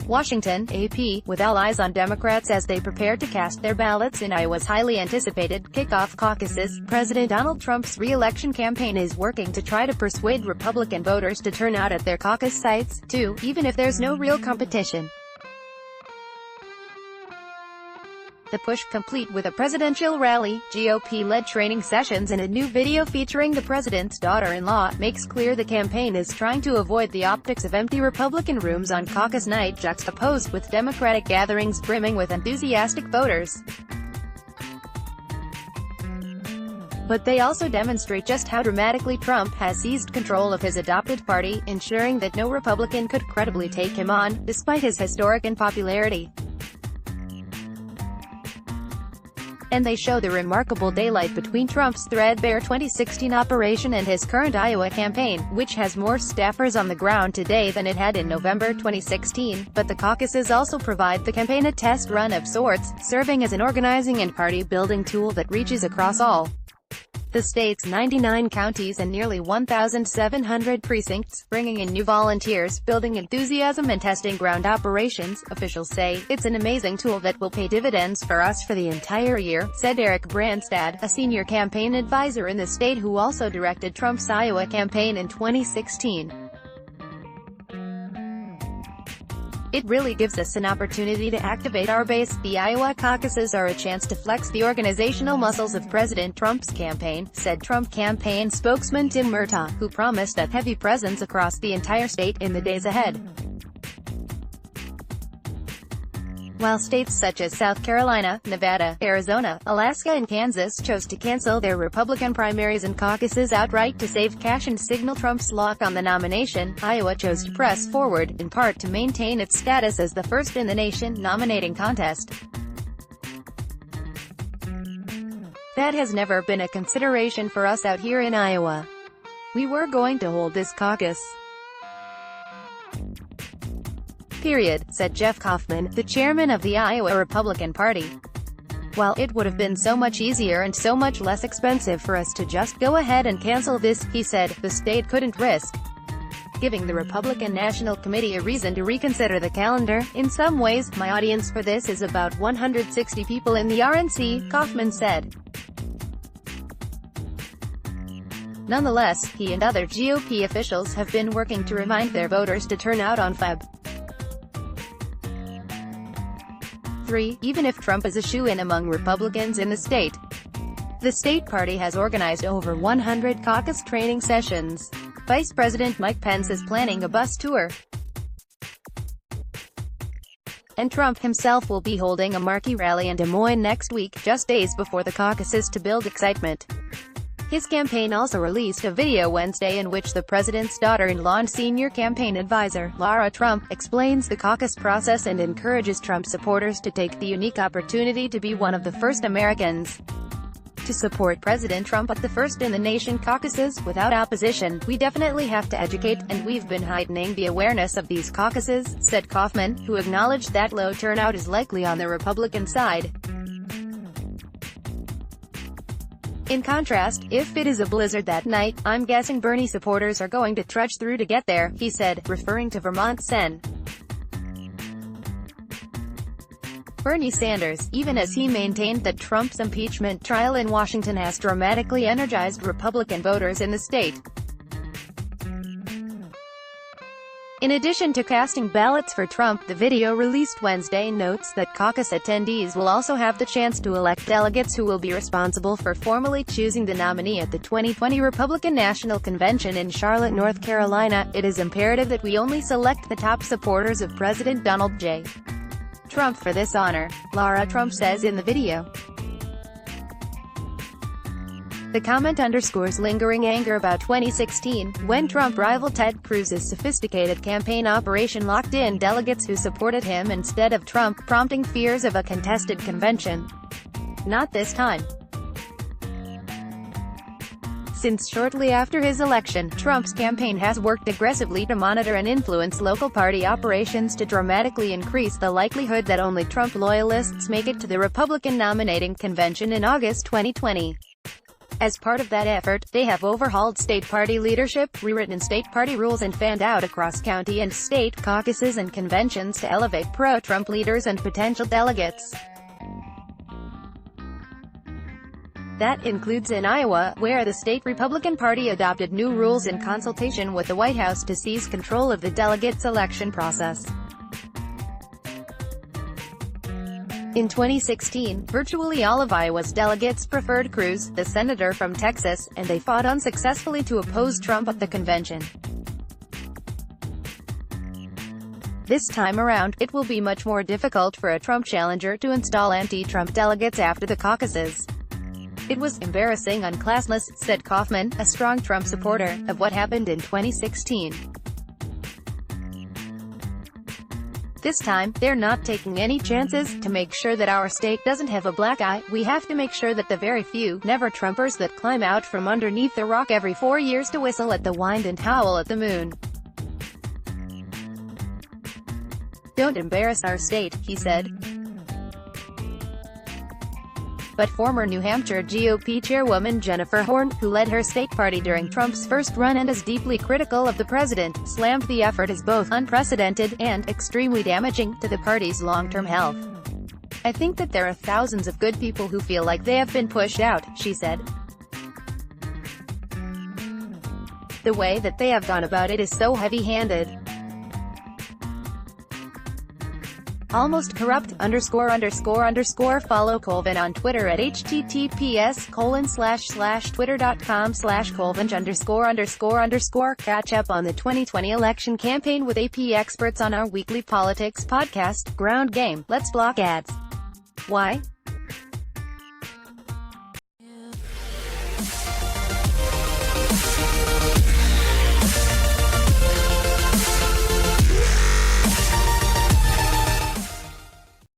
Washington, AP, with all eyes on Democrats as they prepare to cast their ballots in Iowa's highly anticipated kickoff caucuses, President Donald Trump's re-election campaign is working to try to persuade Republican voters to turn out at their caucus sites, too, even if there's no real competition. The push, complete with a presidential rally, GOP-led training sessions and a new video featuring the president's daughter-in-law, makes clear the campaign is trying to avoid the optics of empty Republican rooms on caucus night juxtaposed with Democratic gatherings brimming with enthusiastic voters. But they also demonstrate just how dramatically Trump has seized control of his adopted party, ensuring that no Republican could credibly take him on, despite his historic unpopularity. And they show the remarkable daylight between Trump's threadbare 2016 operation and his current Iowa campaign, which has more staffers on the ground today than it had in November 2016, but the caucuses also provide the campaign a test run of sorts, serving as an organizing and party-building tool that reaches across all the state's 99 counties and nearly 1,700 precincts, bringing in new volunteers, building enthusiasm and testing ground operations. Officials say, "It's an amazing tool that will pay dividends for us for the entire year," said Eric Branstad, a senior campaign advisor in the state who also directed Trump's Iowa campaign in 2016. "It really gives us an opportunity to activate our base. The Iowa caucuses are a chance to flex the organizational muscles of President Trump's campaign," said Trump campaign spokesman Tim Murtaugh, who promised a heavy presence across the entire state in the days ahead. While states such as South Carolina, Nevada, Arizona, Alaska and Kansas chose to cancel their Republican primaries and caucuses outright to save cash and signal Trump's lock on the nomination, Iowa chose to press forward, in part to maintain its status as the first in the nation nominating contest. "That has never been a consideration for us out here in Iowa. We were going to hold this caucus. Period," said Jeff Kaufman, the chairman of the Iowa Republican Party. "While it would have been so much easier and so much less expensive for us to just go ahead and cancel this," he said, "the state couldn't risk giving the Republican National Committee a reason to reconsider the calendar. In some ways, my audience for this is about 160 people in the RNC," Kaufman said. Nonetheless, he and other GOP officials have been working to remind their voters to turn out on Feb. 3, even if Trump is a shoo-in among Republicans in the state. The state party has organized over 100 caucus training sessions. Vice President Mike Pence is planning a bus tour. And Trump himself will be holding a marquee rally in Des Moines next week, just days before the caucuses, to build excitement. His campaign also released a video Wednesday in which the president's daughter-in-law and senior campaign advisor, Lara Trump, explains the caucus process and encourages Trump supporters to take the unique opportunity to be one of the first Americans to support President Trump at the first-in-the-nation caucuses, without opposition. "We definitely have to educate, and we've been heightening the awareness of these caucuses," said Kaufman, who acknowledged that low turnout is likely on the Republican side. In contrast, if it is a blizzard that night, I'm guessing Bernie supporters are going to trudge through to get there, he said, referring to Vermont Sen. Bernie Sanders, even as he maintained that Trump's impeachment trial in Washington has dramatically energized Republican voters in the state. In addition to casting ballots for Trump, the video released Wednesday notes that caucus attendees will also have the chance to elect delegates who will be responsible for formally choosing the nominee at the 2020 Republican National Convention in Charlotte, North Carolina. "It is imperative that we only select the top supporters of President Donald J. Trump for this honor," Lara Trump says in the video. The comment underscores lingering anger about 2016, when Trump rival Ted Cruz's sophisticated campaign operation locked in delegates who supported him instead of Trump, prompting fears of a contested convention. Not this time. Since shortly after his election, Trump's campaign has worked aggressively to monitor and influence local party operations to dramatically increase the likelihood that only Trump loyalists make it to the Republican nominating convention in August 2020. As part of that effort, they have overhauled state party leadership, rewritten state party rules and fanned out across county and state caucuses and conventions to elevate pro-Trump leaders and potential delegates. That includes in Iowa, where the state Republican Party adopted new rules in consultation with the White House to seize control of the delegates' election process. In 2016, virtually all of Iowa's delegates preferred Cruz, the senator from Texas, and they fought unsuccessfully to oppose Trump at the convention. This time around, it will be much more difficult for a Trump challenger to install anti-Trump delegates after the caucuses. It was embarrassing and classless, said Kaufman, a strong Trump supporter, of what happened in 2016. This time, they're not taking any chances. To make sure that our state doesn't have a black eye, we have to make sure that the very few never-Trumpers that climb out from underneath the rock every 4 years to whistle at the wind and howl at the moon don't embarrass our state, he said. But former New Hampshire GOP chairwoman Jennifer Horn, who led her state party during Trump's first run and is deeply critical of the president, slammed the effort as both unprecedented and extremely damaging to the party's long-term health. I think that there are thousands of good people who feel like they have been pushed out, she said. The way that they have gone about it is so heavy-handed. Almost corrupt, ____. Follow Colvin on Twitter at https://twitter.com/Colvin____. Catch up on the 2020 election campaign with AP experts on our weekly politics podcast, Ground Game. Let's block ads. Why?